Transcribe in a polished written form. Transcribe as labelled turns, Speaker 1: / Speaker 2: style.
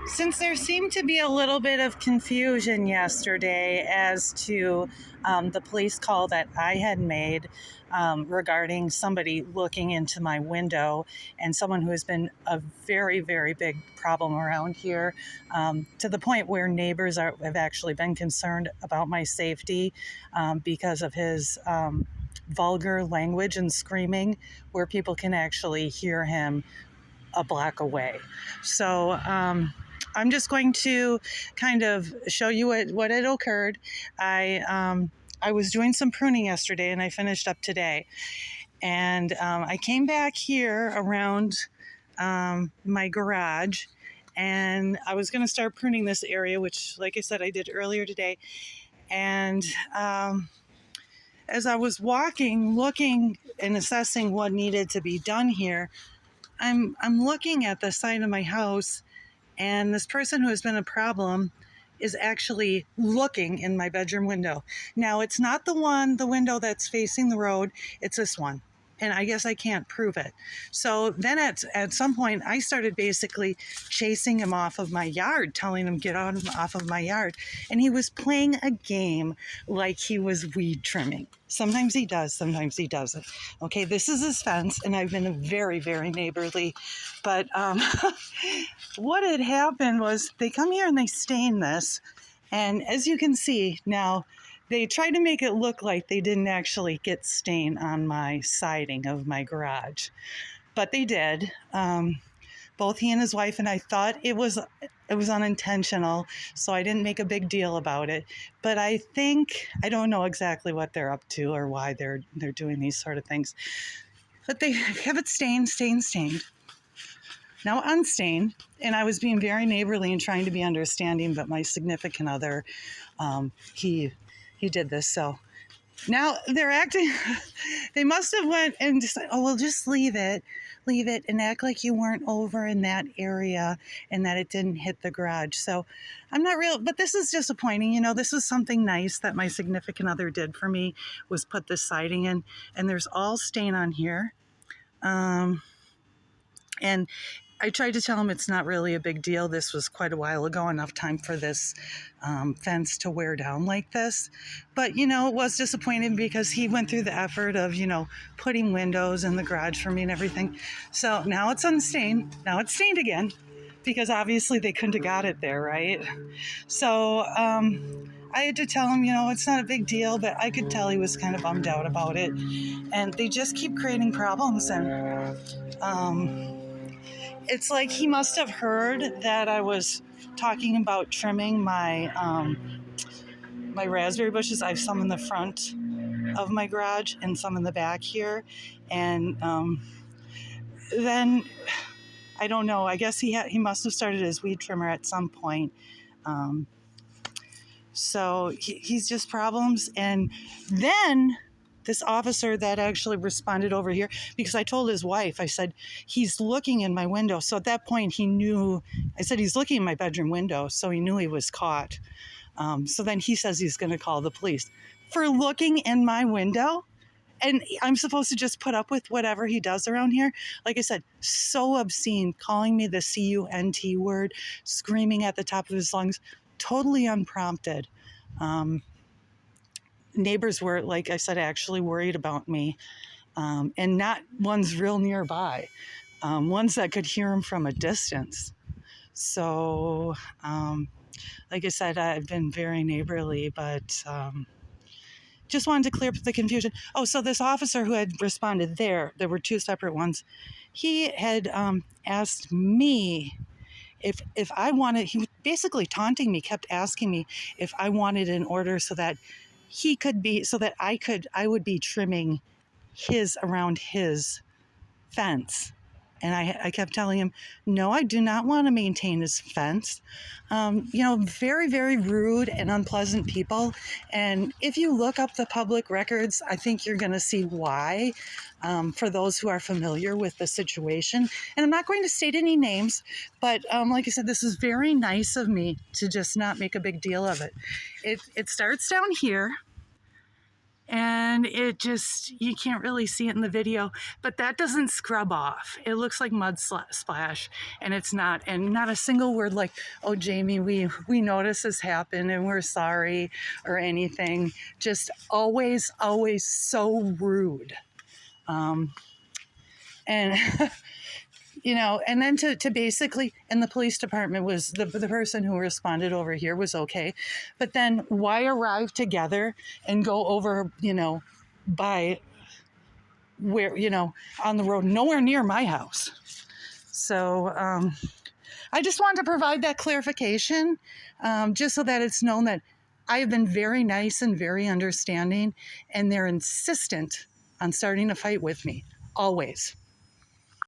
Speaker 1: Since there seemed to be a little bit of confusion yesterday as to the police call that I had made regarding somebody looking into my window and someone who has been a very, very big problem around here, to the point where neighbors have actually been concerned about my safety because of his vulgar language and screaming, where people can actually hear him a block away. So I'm just going to kind of show you what had occurred. I was doing some pruning yesterday and I finished up today. And I came back here around my garage and I was going to start pruning this area, which, like I said, I did earlier today. And as I was walking, looking and assessing what needed to be done here, I'm looking at the side of my house, and this person who has been a problem is actually looking in my bedroom window. Now, it's not the window that's facing the road, it's this one. And I guess I can't prove it. So then at some point, I started basically chasing him off of my yard, telling him, get off of my yard. And he was playing a game like he was weed trimming. Sometimes he does, sometimes he doesn't. Okay, this is his fence, and I've been very, very neighborly. But what had happened was they come here and they stain this. And as you can see now, they tried to make it look like they didn't actually get stain on my siding of my garage, but they did. Both he and his wife, and I thought it was unintentional, so I didn't make a big deal about it. But I don't know exactly what they're up to or why they're doing these sort of things. But they have it stained. Now unstained, and I was being very neighborly and trying to be understanding, but my significant other, he did this. So now they're acting, they must have went and just, oh, well, just leave it and act like you weren't over in that area and that it didn't hit the garage. So I'm not real, but this is disappointing. You know, this was something nice that my significant other did for me, was put this siding in, and there's all stain on here. And I tried to tell him it's not really a big deal. This was quite a while ago, enough time for this fence to wear down like this. But, you know, it was disappointing because he went through the effort of, you know, putting windows in the garage for me and everything. So now it's unstained. Now it's stained again because obviously they couldn't have got it there, right? So I had to tell him, you know, it's not a big deal, but I could tell he was kind of bummed out about it. And they just keep creating problems. And it's like he must have heard that I was talking about trimming my my raspberry bushes. I have some in the front of my garage and some in the back here. And then, I don't know, I guess he must have started his weed trimmer at some point. So he's just problems. And then this officer that actually responded over here, because I told his wife, I said, he's looking in my window. So at that point he knew, I said, he's looking in my bedroom window. So he knew he was caught. So then he says he's going to call the police for looking in my window. And I'm supposed to just put up with whatever he does around here. Like I said, so obscene, calling me the C-U-N-T word, screaming at the top of his lungs, totally unprompted. Neighbors were, like I said, actually worried about me, and not ones real nearby, ones that could hear him from a distance. So, like I said, I've been very neighborly, but just wanted to clear up the confusion. Oh, so this officer who had responded there were two separate ones. He had asked me if I wanted, he was basically taunting me, kept asking me if I wanted an order so that he could be, so that I would be trimming around his fence. And I kept telling him, no, I do not want to maintain his fence. You know, very, very rude and unpleasant people. And if you look up the public records, I think you're going to see why, for those who are familiar with the situation. And I'm not going to state any names, but like I said, this is very nice of me to just not make a big deal of it. It starts down here. and it just, you can't really see it in the video, but that doesn't scrub off. It looks like mud splash, and it's not. And not a single word like, oh, Jamie, we noticed this happened and we're sorry, or anything. Just always so rude. And you know, and then to basically, and the police department was, the person who responded over here was okay, but then why arrive together and go over, you know, by where, you know, on the road, nowhere near my house. So I just wanted to provide that clarification, just so that it's known that I have been very nice and very understanding, and they're insistent on starting a fight with me, always.